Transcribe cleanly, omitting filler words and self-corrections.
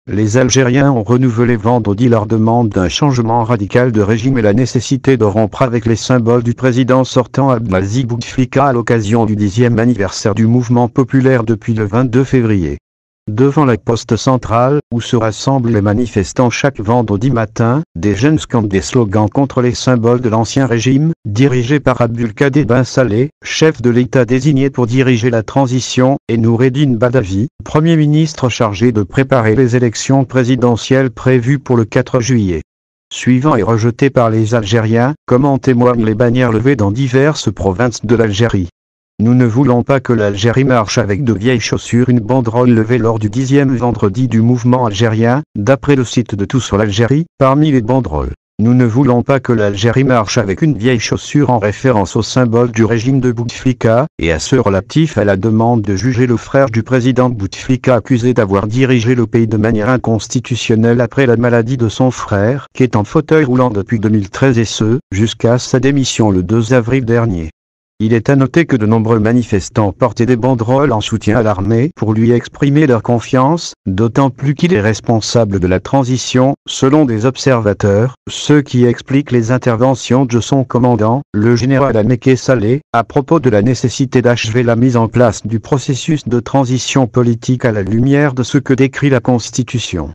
Les Algériens ont renouvelé vendredi leur demande d'un changement radical de régime et la nécessité de rompre avec les symboles du président sortant Abdelaziz Bouteflika à l'occasion du 10e anniversaire du mouvement populaire depuis le 22 février. Devant la poste centrale, où se rassemblent les manifestants chaque vendredi matin, des jeunes scandent des slogans contre les symboles de l'ancien régime, dirigé par Abdelkader Ben Saleh, chef de l'État désigné pour diriger la transition, et Noureddine Badavi, Premier ministre chargé de préparer les élections présidentielles prévues pour le 4 juillet. Suivant et rejeté par les Algériens, comme en témoignent les bannières levées dans diverses provinces de l'Algérie. Nous ne voulons pas que l'Algérie marche avec de vieilles chaussures. Une banderole levée lors du 10e vendredi du mouvement algérien, d'après le site de Tout sur l'Algérie, parmi les banderoles. Nous ne voulons pas que l'Algérie marche avec une vieille chaussure en référence au symbole du régime de Bouteflika, et à ceux relatifs à la demande de juger le frère du président Bouteflika accusé d'avoir dirigé le pays de manière inconstitutionnelle après la maladie de son frère, qui est en fauteuil roulant depuis 2013 et ce, jusqu'à sa démission le 2 avril dernier. Il est à noter que de nombreux manifestants portaient des banderoles en soutien à l'armée pour lui exprimer leur confiance, d'autant plus qu'il est responsable de la transition, selon des observateurs, ce qui explique les interventions de son commandant, le général Améké Saleh, à propos de la nécessité d'achever la mise en place du processus de transition politique à la lumière de ce que décrit la Constitution.